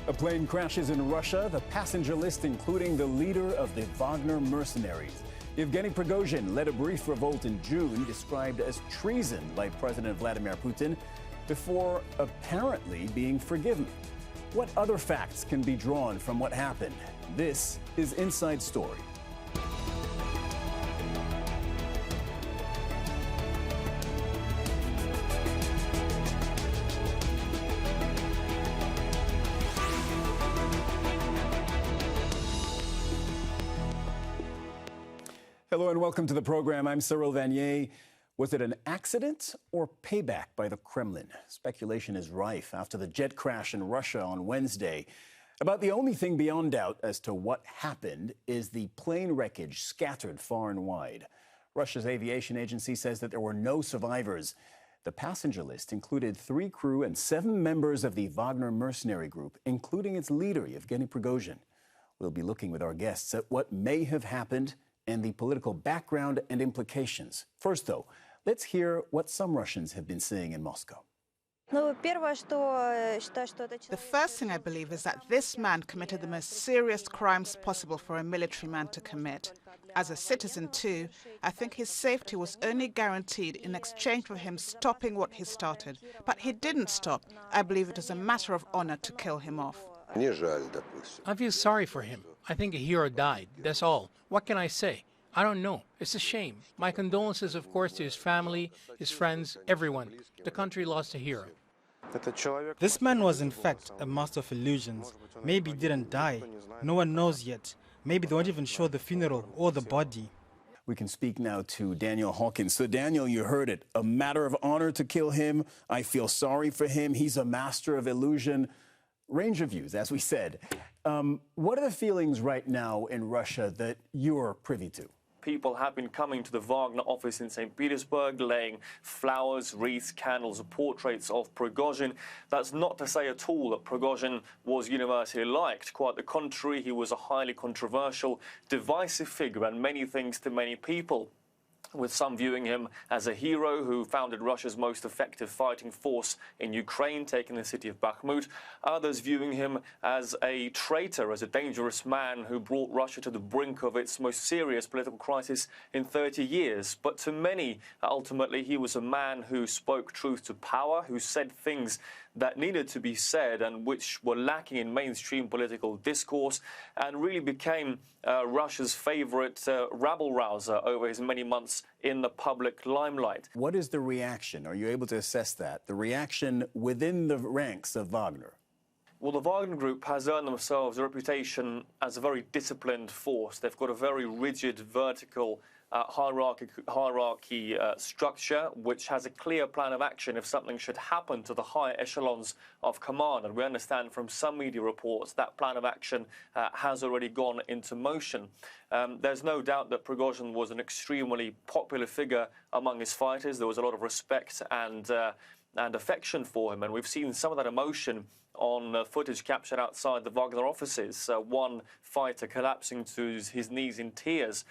A plane crashes in Russia, the passenger list including the leader of the Wagner mercenaries. Yevgeny Prigozhin led a brief revolt in June, described as treason by President Vladimir Putin, before apparently being forgiven. What other facts can be drawn from what happened? This is Inside Story. Hello and welcome to the program. I'm Cyril Vanier. Was it an accident or payback by the Kremlin? Speculation is rife after the jet crash in Russia on Wednesday. About the only thing beyond doubt as to what happened is the plane wreckage scattered far and wide. Russia's aviation agency says that there were no survivors. The passenger list included 3 crew and 7 members of the Wagner mercenary group, including its leader, Yevgeny Prigozhin. We'll be looking with our guests at what may have happened and the political background and implications. First, though, let's hear what some Russians have been saying in Moscow. The first thing I believe is that this man committed the most serious crimes possible for a military man to commit. As a citizen, too, I think his safety was only guaranteed in exchange for him stopping what he started. But he didn't stop. I believe it is a matter of honor to kill him off. I feel sorry for him. I think a hero died, that's all. What can I say? I don't know. It's a shame. My condolences, of course, to his family, his friends, everyone. The country lost a hero. This man was, in fact, a master of illusions. Maybe he didn't die. No one knows yet. Maybe they won't even show the funeral or the body. We can speak now to Daniel Hawkins. So, Daniel, you heard it. A matter of honor to kill him. I feel sorry for him. He's a master of illusion. Range of views, as we said. What are the feelings right now in Russia that you're privy to? People have been coming to the Wagner office in St. Petersburg, laying flowers, wreaths, candles, portraits of Prigozhin. That's not to say at all that Prigozhin was universally liked. Quite the contrary, he was a highly controversial, divisive figure and many things to many people, with some viewing him as a hero who founded Russia's most effective fighting force in Ukraine, taking the city of Bakhmut. Others viewing him as a traitor, as a dangerous man who brought Russia to the brink of its most serious political crisis in 30 years. But to many, ultimately, he was a man who spoke truth to power, who said things that needed to be said and which were lacking in mainstream political discourse, and really became Russia's favorite rabble-rouser over his many months in the public limelight. What is the reaction? Are you able to assess that? The reaction within the ranks of Wagner? Well, the Wagner Group has earned themselves a reputation as a very disciplined force. They've got a very rigid, vertical hierarchy structure, which has a clear plan of action if something should happen to the higher echelons of command. And we understand from some media reports that plan of action has already gone into motion. There's no doubt that Prigozhin was an extremely popular figure among his fighters. There was a lot of respect and affection for him, and we've seen some of that emotion on footage captured outside the Wagner offices. One fighter collapsing to his knees in tears,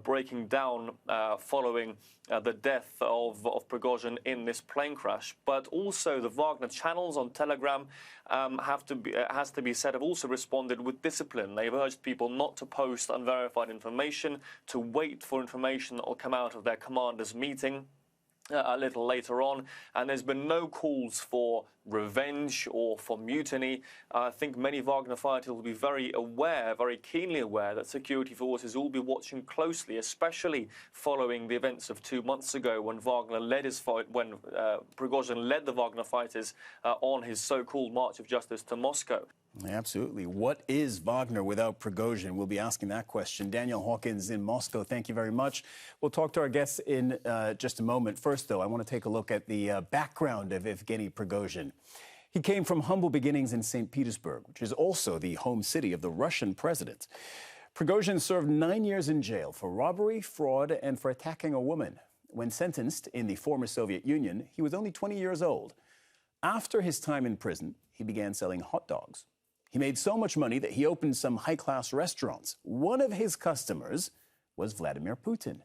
breaking down following the death of Prigozhin in this plane crash. But also the Wagner channels on Telegram has to be said, have also responded with discipline. They've urged people not to post unverified information, to wait for information that will come out of their commander's meeting a little later on, and there's been no calls for revenge or for mutiny. I think many Wagner fighters will be very aware, very keenly aware, that security forces will be watching closely, especially following the events of 2 months ago when Wagner led his fight, when Prigozhin led the Wagner fighters on his so-called March of Justice to Moscow. Absolutely. What is Wagner without Prigozhin? We'll be asking that question. Daniel Hawkins in Moscow, thank you very much. We'll talk to our guests in just a moment. First, though, I want to take a look at the background of Yevgeny Prigozhin. He came from humble beginnings in St. Petersburg, which is also the home city of the Russian president. Prigozhin served 9 years in jail for robbery, fraud, and for attacking a woman. When sentenced in the former Soviet Union, he was only 20 years old. After his time in prison, he began selling hot dogs. He made so much money that he opened some high-class restaurants. One of his customers was Vladimir Putin.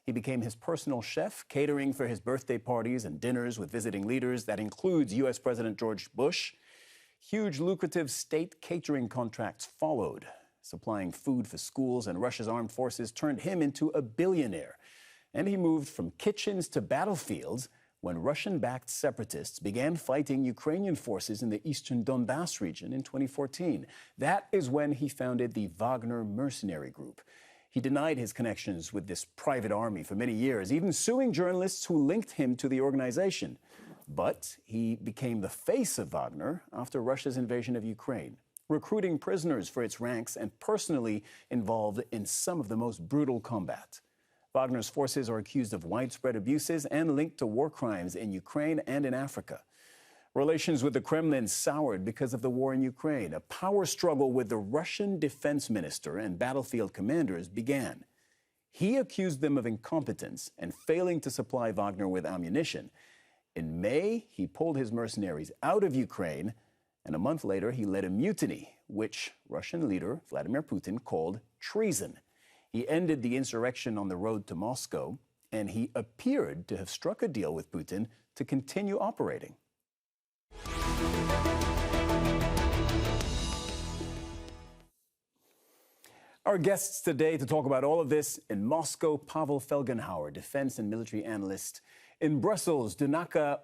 He became his personal chef, catering for his birthday parties and dinners with visiting leaders. That includes U.S. President George Bush. Huge lucrative state catering contracts followed. Supplying food for schools and Russia's armed forces turned him into a billionaire. And he moved from kitchens to battlefields when Russian-backed separatists began fighting Ukrainian forces in the eastern Donbass region in 2014. That is when he founded the Wagner mercenary group. He denied his connections with this private army for many years, even suing journalists who linked him to the organization. But he became the face of Wagner after Russia's invasion of Ukraine, recruiting prisoners for its ranks and personally involved in some of the most brutal combat. Wagner's forces are accused of widespread abuses and linked to war crimes in Ukraine and in Africa. Relations with the Kremlin soured because of the war in Ukraine. A power struggle with the Russian defense minister and battlefield commanders began. He accused them of incompetence and failing to supply Wagner with ammunition. In May, he pulled his mercenaries out of Ukraine, and a month later, he led a mutiny, which Russian leader Vladimir Putin called treason. He ended the insurrection on the road to Moscow, and he appeared to have struck a deal with Putin to continue operating. Our guests today to talk about all of this in Moscow, Pavel Felgenhauer, defense and military analyst. In Brussels, Donnacha,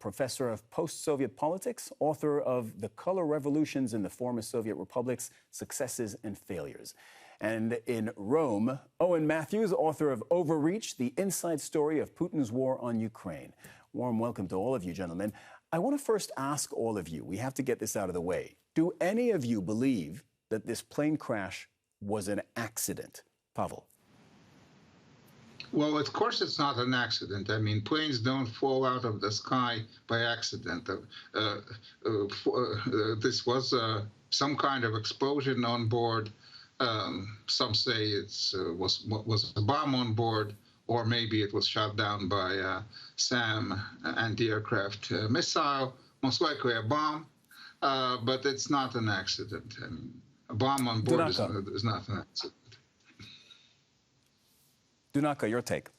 professor of post-Soviet politics, author of The Color Revolutions in the Former Soviet Republics, Successes and Failures. And in Rome, Owen Matthews, author of Overreach, the inside story of Putin's war on Ukraine. Warm welcome to all of you, gentlemen. I want to first ask all of you, we have to get this out of the way. Do any of you believe that this plane crash was an accident? Pavel. Well, of course it's not an accident. I mean, planes don't fall out of the sky by accident. This was some kind of explosion on board. Some say it was a bomb on board, or maybe it was shot down by SAM anti-aircraft missile, most likely a bomb, but it's not an accident. I mean, a bomb on board is not an accident. Donnacha, your take.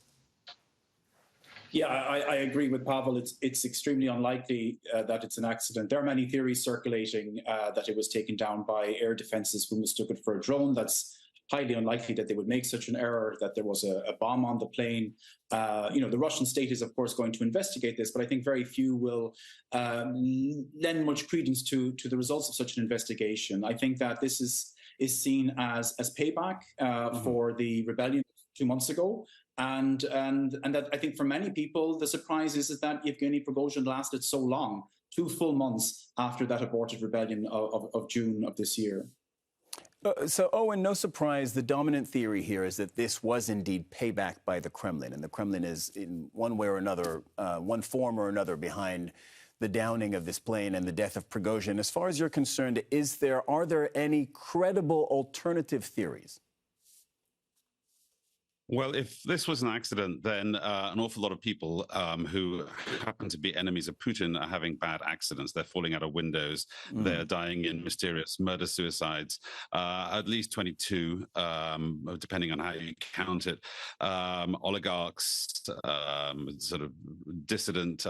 Yeah, I agree with Pavel. It's extremely unlikely that it's an accident. There are many theories circulating that it was taken down by air defenses who mistook it for a drone. That's highly unlikely that they would make such an error, that there was a bomb on the plane. The Russian state is, of course, going to investigate this, but I think very few will lend much credence to the results of such an investigation. I think that this is seen as payback for the rebellion 2 months ago. And that I think for many people, the surprise is that Yevgeny Prigozhin lasted so long, 2 full months after that aborted rebellion of June of this year. So, Owen, no surprise, the dominant theory here is that this was indeed payback by the Kremlin, and the Kremlin is in one way or another, one form or another, behind the downing of this plane and the death of Prigozhin. As far as you're concerned, are there any credible alternative theories? Well, if this was an accident, then an awful lot of people who happen to be enemies of Putin are having bad accidents. They're falling out of windows. They're dying in mysterious murder-suicides. At least 22, depending on how you count it. Oligarchs, sort of dissident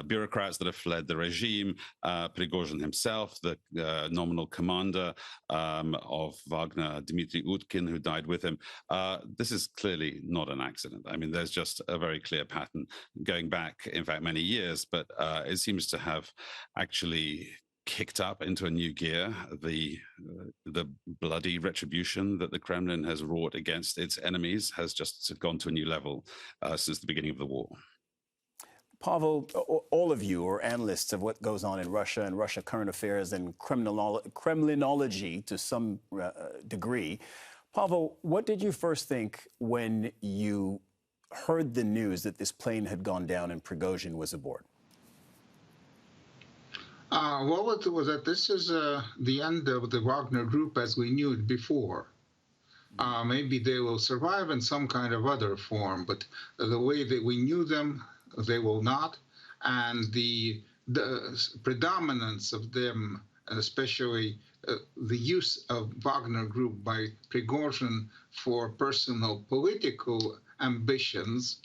bureaucrats that have fled the regime. Prigozhin himself, the nominal commander of Wagner, Dmitry Utkin, who died with him. This is clearly not an accident. I mean, there's just a very clear pattern going back, in fact, many years, but it seems to have actually kicked up into a new gear. The bloody retribution that the Kremlin has wrought against its enemies has just gone to a new level since the beginning of the war. Pavel, all of you are analysts of what goes on in Russia and Russia current affairs and Kremlinology to some degree. Pavel, what did you first think when you heard the news that this plane had gone down and Prigozhin was aboard? Well, it was that this is the end of the Wagner group as we knew it before. Maybe they will survive in some kind of other form, but the way that we knew them, they will not. And the predominance of them, especially the use of Wagner Group by Prigozhin for personal political ambitions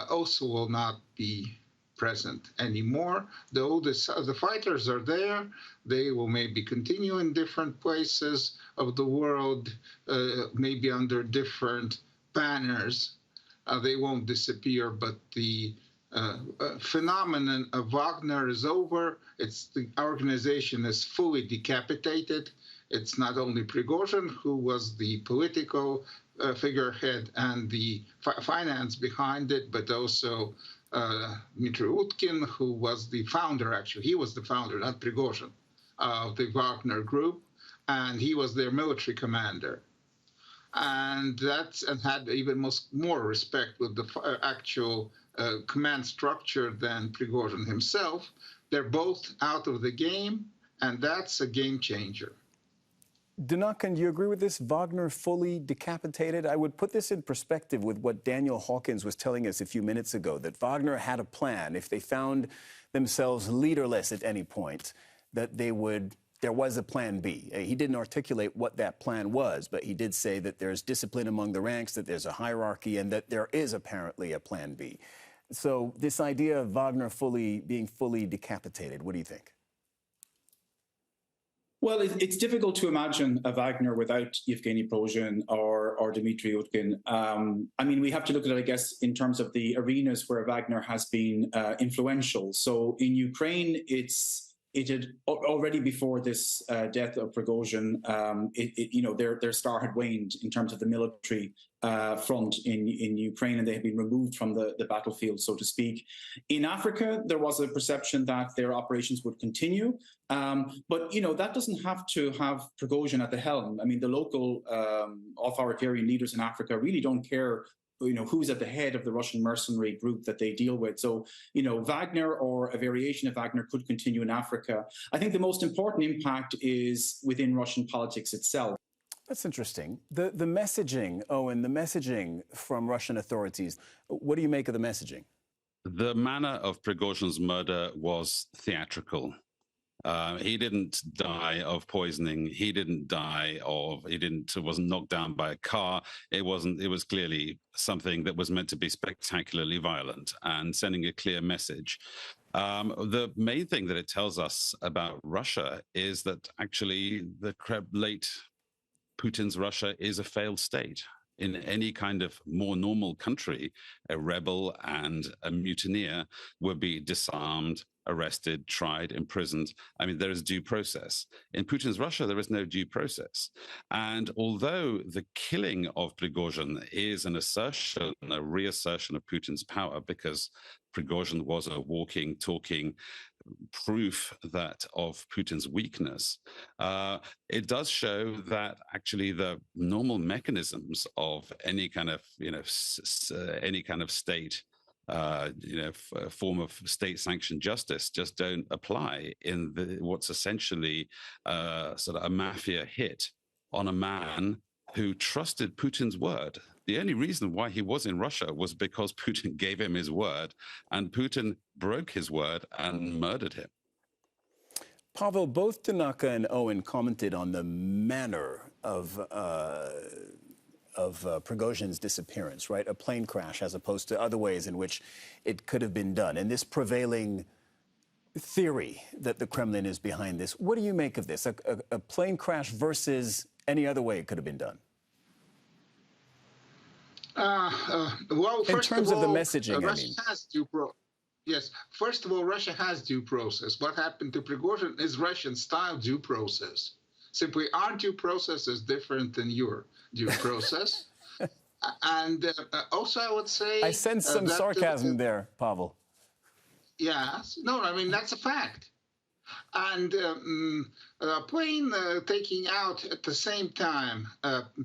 also will not be present anymore. Though the fighters are there, they will maybe continue in different places of the world, maybe under different banners. They won't disappear, but the phenomenon of Wagner is over. The organization is fully decapitated. It's not only Prigozhin, who was the political figurehead and the finance behind it, but also Dmitry Utkin, who was the founder, actually. He was the founder, not Prigozhin, of the Wagner group, and he was their military commander. And had even more respect with the actual command structure than Prigozhin himself. They're both out of the game, and that's a game changer. Donnacha, do you agree with this? Wagner fully decapitated? I would put this in perspective with what Daniel Hawkins was telling us a few minutes ago, that Wagner had a plan. If they found themselves leaderless at any point, that there was a plan B. He didn't articulate what that plan was, but he did say that there's discipline among the ranks, that there's a hierarchy, and that there is apparently a plan B. So this idea of Wagner being fully decapitated, what do you think? Well, it's difficult to imagine a Wagner without Yevgeny Prigozhin or Dmitry Utkin. I mean, we have to look at it, I guess, in terms of the arenas where Wagner has been influential. So in Ukraine, it had already before this death of Prigozhin, their star had waned in terms of the military front in Ukraine, and they had been removed from the battlefield, so to speak. In Africa, there was a perception that their operations would continue, but that doesn't have to have Prigozhin at the helm. I mean, the local authoritarian leaders in Africa really don't care who's at the head of the Russian mercenary group that they deal with. So, Wagner or a variation of Wagner could continue in Africa. I think the most important impact is within Russian politics itself. That's interesting. The messaging, Owen, the messaging from Russian authorities, what do you make of the messaging? The manner of Prigozhin's murder was theatrical. He didn't die of poisoning. He wasn't knocked down by a car. It was clearly something that was meant to be spectacularly violent and sending a clear message. The main thing that it tells us about Russia is that actually the late Putin's Russia is a failed state. In any kind of more normal country, a rebel and a mutineer would be disarmed, arrested, tried, imprisoned. I mean, there is due process. In Putin's Russia, there is no due process. And although the killing of Prigozhin is an assertion, a reassertion of Putin's power, because Prigozhin was a walking, talking proof of Putin's weakness, it does show that actually the normal mechanisms of any kind of state form of state-sanctioned justice just don't apply in what's essentially sort of a mafia hit on a man who trusted Putin's word. The only reason why he was in Russia was because Putin gave him his word, and Putin broke his word and murdered him. Pavel, both Donnacha and Owen commented on the manner of Prigozhin's disappearance, right? A plane crash as opposed to other ways in which it could have been done. And this prevailing theory that the Kremlin is behind this, what do you make of this? A plane crash versus any other way it could have been done? Well, in terms of the messaging, Russia has yes. First of all, Russia has due process. What happened to Prigozhin is Russian-style due process. Simply, our due process is different than your due process. And also, I would say... I sense some sarcasm there, Pavel. Yes. No, I mean, that's a fact. And a plane taking out at the same time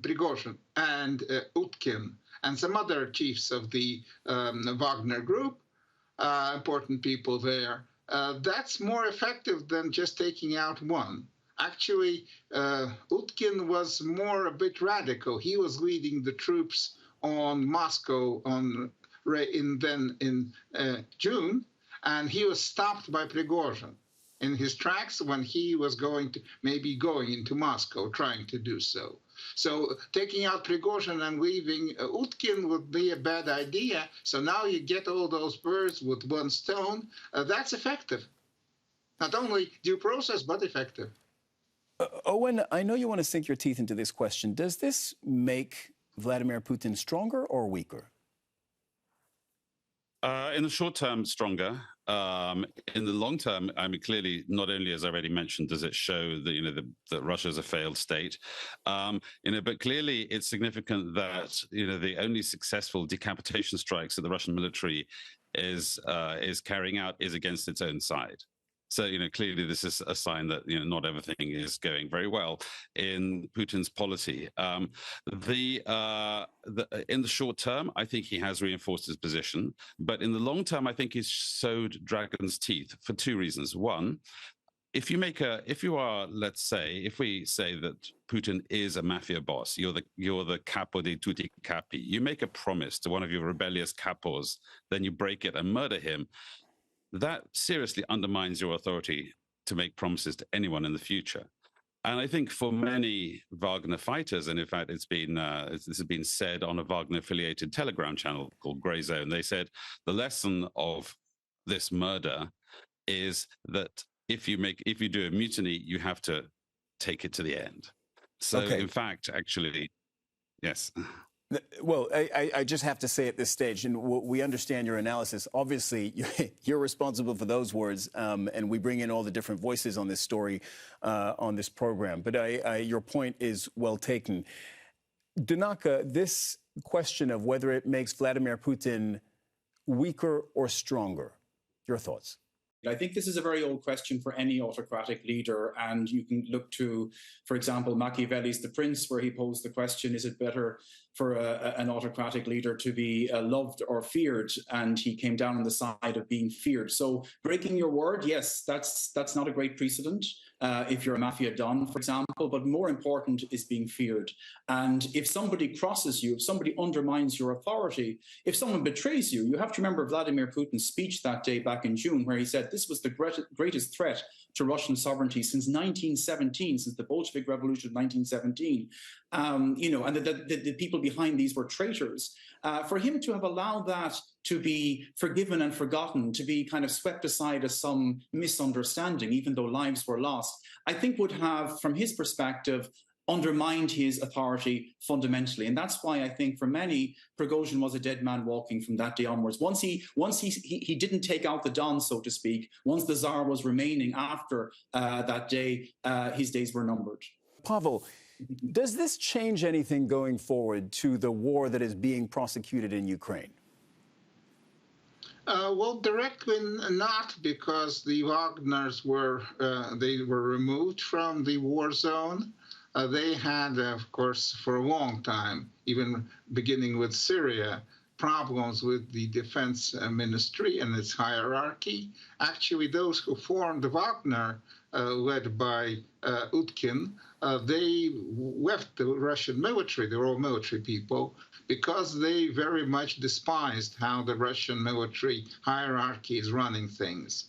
Prigozhin and Utkin and some other chiefs of the Wagner group, important people there, that's more effective than just taking out one. Actually, Utkin was a bit radical. He was leading the troops on Moscow in June, and he was stopped by Prigozhin. in his tracks when he was going into Moscow, trying to do so. So taking out Prigozhin and leaving Utkin would be a bad idea. So now you get all those birds with one stone. That's effective. Not only due process, but effective. Owen, I know you want to sink your teeth into this question. Does this make Vladimir Putin stronger or weaker? In the short term, stronger. In the long term, I mean, clearly, not only, as I already mentioned, does it show that that Russia is a failed state, but clearly it's significant that the only successful decapitation strikes that the Russian military is carrying out is against its own side. So, clearly this is a sign that, not everything is going very well in Putin's policy. In the short term, I think he has reinforced his position. But in the long term, I think he's sowed dragon's teeth for two reasons. One, if we say that Putin is a mafia boss, you're the capo di tutti capi, you make a promise to one of your rebellious capos, then you break it and murder him. That seriously undermines your authority to make promises to anyone in the future. And I think for many Wagner fighters, and in fact, this has been said on a Wagner-affiliated Telegram channel called Grey Zone, they said the lesson of this murder is that if you do a mutiny, you have to take it to the end. So, In fact, actually, yes. Well, I just have to say at this stage, and we understand your analysis. Obviously, you're responsible for those words, and we bring in all the different voices on this story, on this program. But your point is well taken. Donnacha, this question of whether it makes Vladimir Putin weaker or stronger, your thoughts? I think this is a very old question for any autocratic leader, and you can look to, for example, Machiavelli's The Prince, where he posed the question, is it better for an autocratic leader to be loved or feared? And he came down on the side of being feared. So breaking your word, yes, that's not a great precedent if you're a mafia don, for example, but more important is being feared. And if somebody crosses you, if somebody undermines your authority, if someone betrays you, you have to remember Vladimir Putin's speech that day back in June, where he said this was the greatest threat to Russian sovereignty since 1917, since the Bolshevik Revolution of 1917. And the people behind these were traitors. For him to have allowed that to be forgiven and forgotten, to be kind of swept aside as some misunderstanding, even though lives were lost, I think would have, from his perspective, undermined his authority fundamentally. And that's why I think for many, Prigozhin was a dead man walking from that day onwards. Once he didn't take out the Don, so to speak, once the Tsar was remaining after that day, his days were numbered. Pavel, does this change anything going forward to the war that is being prosecuted in Ukraine? Well, directly not, because the Wagners were removed from the war zone. They had, of course, for a long time, even beginning with Syria, problems with the defense ministry and its hierarchy. Actually, those who formed the Wagner, led by Utkin, they left the Russian military, the Royal military people, because they very much despised how the Russian military hierarchy is running things.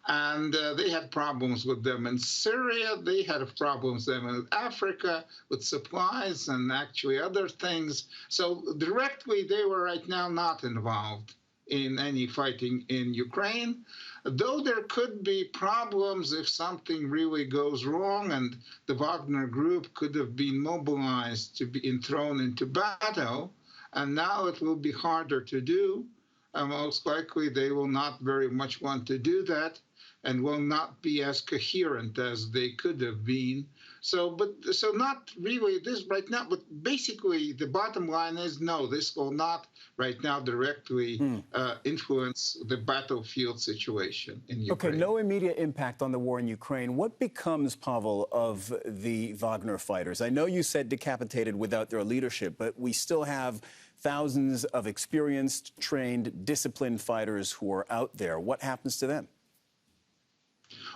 And they had problems with them in Syria. They had problems with them in Africa with supplies and actually other things. So directly, they were right now not involved in any fighting in Ukraine, though there could be problems if something really goes wrong, and the Wagner group could have been mobilized to be thrown into battle, and now it will be harder to do. Most likely, they will not very much want to do that, and will not be as coherent as they could have been. So not really this right now, but basically the bottom line is no, this will not right now directly influence the battlefield situation in Ukraine. Okay, no immediate impact on the war in Ukraine. What becomes, Pavel, of the Wagner fighters? I know you said decapitated without their leadership, but we still have thousands of experienced, trained, disciplined fighters who are out there. What happens to them?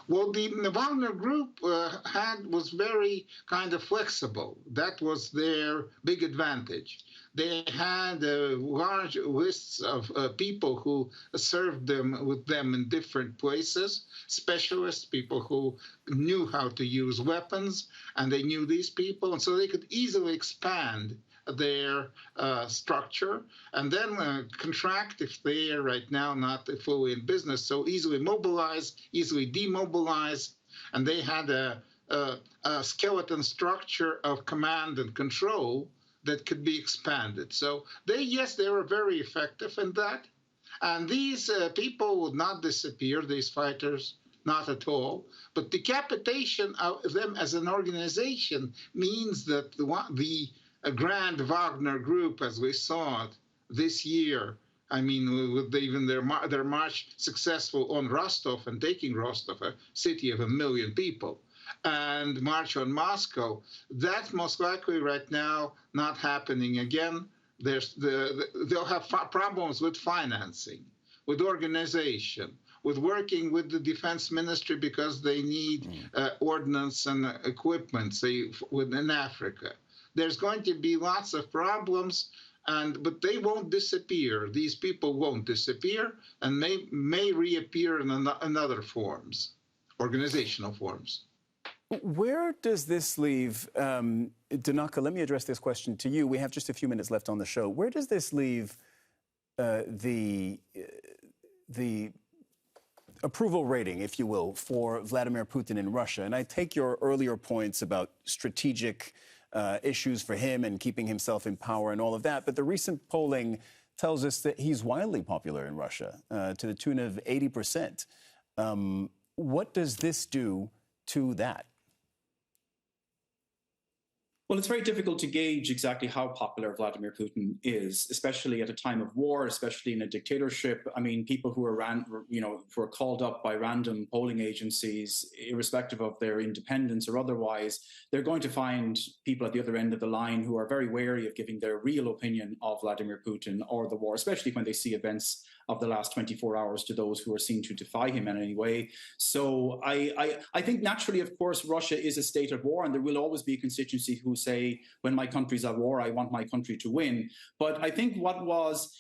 Well, the Wagner Group was very kind of flexible. That was their big advantage. They had large lists of people who served with them in different places, specialists, people who knew how to use weapons, and they knew these people, and so they could easily expand their structure and then contract if they are right now not fully in business, so easily mobilize, easily demobilize, and they had a skeleton structure of command and control that could be expanded. So yes, they were very effective in that. And these people would not disappear, these fighters, not at all. But decapitation of them as an organization means that the Grand Wagner Group, as we saw it this year, I mean, with even their march successful on Rostov and taking Rostov, a city of 1 million people, and march on Moscow, that's most likely right now not happening again. They'll have problems with financing, with organization, with working with the defense ministry because they need ordnance and equipment, say, within Africa. There's going to be lots of problems, but they won't disappear. These people won't disappear and may reappear in other forms, organizational forms. Where does this leave, Donnacha, let me address this question to you. We have just a few minutes left on the show. Where does this leave the approval rating, if you will, for Vladimir Putin in Russia? And I take your earlier points about strategic issues for him and keeping himself in power and all of that. But the recent polling tells us that he's wildly popular in Russia, to the tune of 80%. What does this do to that? Well, it's very difficult to gauge exactly how popular Vladimir Putin is, especially at a time of war, especially in a dictatorship. I mean, people who are, who are called up by random polling agencies, irrespective of their independence or otherwise, they're going to find people at the other end of the line who are very wary of giving their real opinion of Vladimir Putin or the war, especially when they see events of the last 24 hours to those who are seen to defy him in any way. So I think naturally, of course, Russia is a state of war, and there will always be a constituency who say, when my country's at war, I want my country to win. But I think what was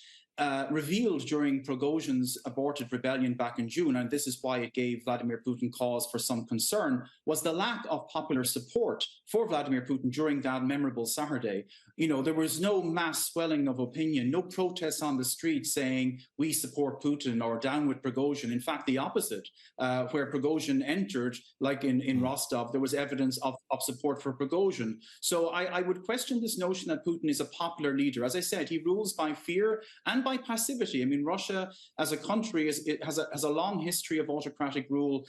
revealed during Prigozhin's aborted rebellion back in June, and this is why it gave Vladimir Putin cause for some concern, was the lack of popular support for Vladimir Putin during that memorable Saturday. You know, there was no mass swelling of opinion, no protests on the street saying, we support Putin or down with Prigozhin. In fact, the opposite, where Prigozhin entered, like in Rostov, there was evidence of support for Prigozhin. So I would question this notion that Putin is a popular leader. As I said, he rules by fear and by passivity. I mean, Russia as a country has a long history of autocratic rule,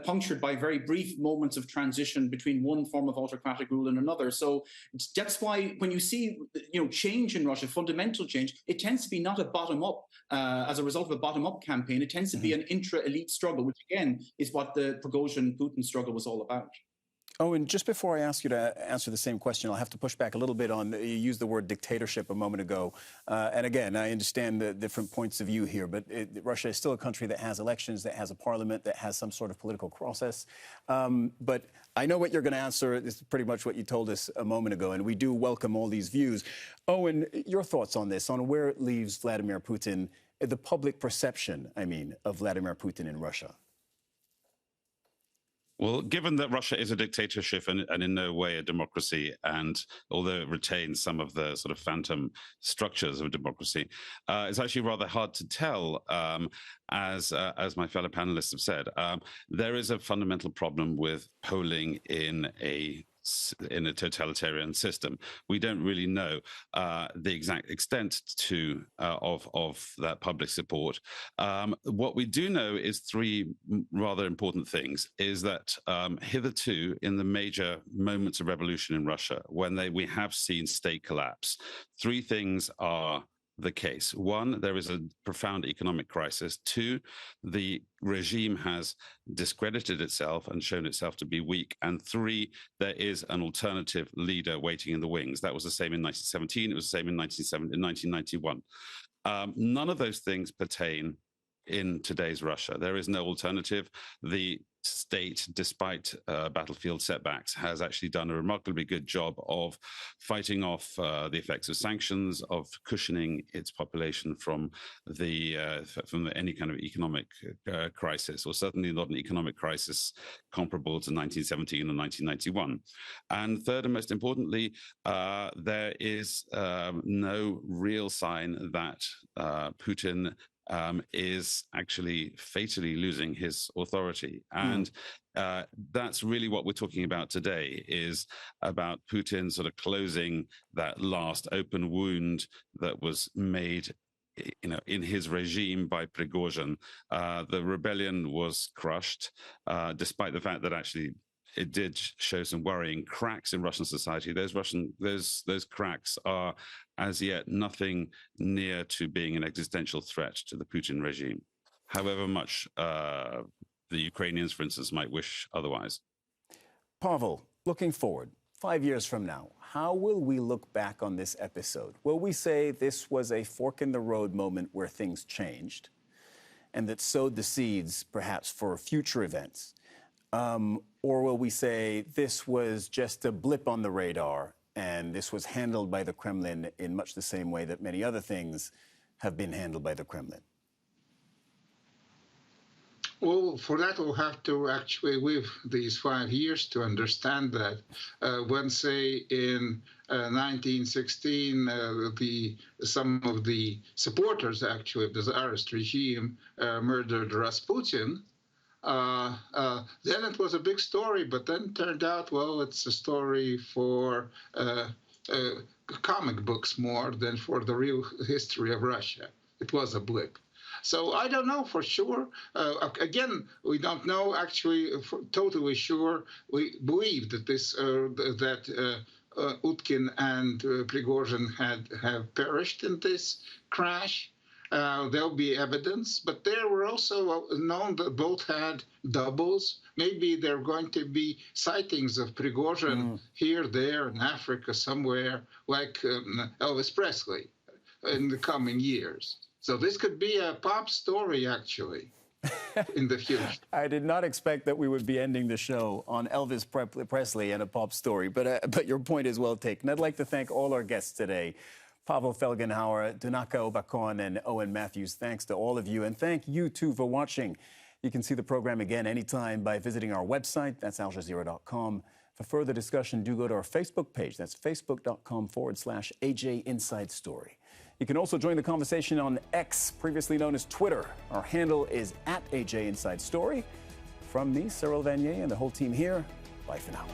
punctured by very brief moments of transition between one form of autocratic rule and another. So that's why when you see change in Russia, fundamental change, it tends to be not a bottom-up, as a result of a bottom-up campaign. It tends to be an intra-elite struggle, which again is what the Prigozhin-Putin struggle was all about. Owen, just before I ask you to answer the same question, I'll have to push back a little bit on, you used the word dictatorship a moment ago. And again, I understand the different points of view here, but Russia is still a country that has elections, that has a parliament, that has some sort of political process. But I know what you're going to answer. It's pretty much what you told us a moment ago, and we do welcome all these views. Owen, your thoughts on this, on where it leaves Vladimir Putin, the public perception, I mean, of Vladimir Putin in Russia? Well, given that Russia is a dictatorship and in no way a democracy, and although it retains some of the sort of phantom structures of democracy, it's actually rather hard to tell. As my fellow panelists have said, there is a fundamental problem with polling in a totalitarian system. We don't really know the exact extent of that public support. What we do know is three rather important things. Is that hitherto, in the major moments of revolution in Russia, when we have seen state collapse, three things are the case. One, there is a profound economic crisis. Two, the regime has discredited itself and shown itself to be weak. And three, there is an alternative leader waiting in the wings. That was the same in 1917. It was the same in 1991. None of those things pertain in today's Russia. There is no alternative. The state, despite battlefield setbacks, has actually done a remarkably good job of fighting off the effects of sanctions, of cushioning its population from any kind of economic crisis, or certainly not an economic crisis comparable to 1917 or 1991. And third, and most importantly, there is no real sign that Putin is actually fatally losing his authority. And that's really what we're talking about today, is about Putin sort of closing that last open wound that was made in his regime by Prigozhin. The rebellion was crushed, despite the fact that actually it did show some worrying cracks in Russian society. Those cracks are as yet nothing near to being an existential threat to the Putin regime, however much the Ukrainians, for instance, might wish otherwise. Pavel, looking forward, 5 years from now, how will we look back on this episode? Will we say this was a fork-in-the-road moment where things changed and that sowed the seeds, perhaps, for future events? Or will we say this was just a blip on the radar and this was handled by the Kremlin in much the same way that many other things have been handled by the Kremlin? Well, for that, we'll have to actually live these 5 years to understand that. When, say, in 1916, some of the supporters, actually, of the Tsarist regime murdered Rasputin, then it was a big story, but then turned out, well, it's a story for comic books more than for the real history of Russia. It was a blip. So I don't know for sure. Again, we don't know actually totally sure. We believe that Utkin and Prigozhin have perished in this crash. There'll be evidence, but there were also known that both had doubles. Maybe there are going to be sightings of Prigozhin here, there, in Africa, somewhere, like Elvis Presley in the coming years. So this could be a pop story, actually, in the future. I did not expect that we would be ending the show on Elvis Presley and a pop story, but your point is well taken. I'd like to thank all our guests today. Pavel Felgenhauer, Donnacha, Beacháin, and Owen Matthews. Thanks to all of you, and thank you, too, for watching. You can see the program again anytime by visiting our website. That's aljazeera.com. For further discussion, do go to our Facebook page. That's facebook.com/AJ Inside Story. You can also join the conversation on X, previously known as Twitter. Our handle is @AJ Inside Story. From me, Cyril Vanier, and the whole team here, bye for now.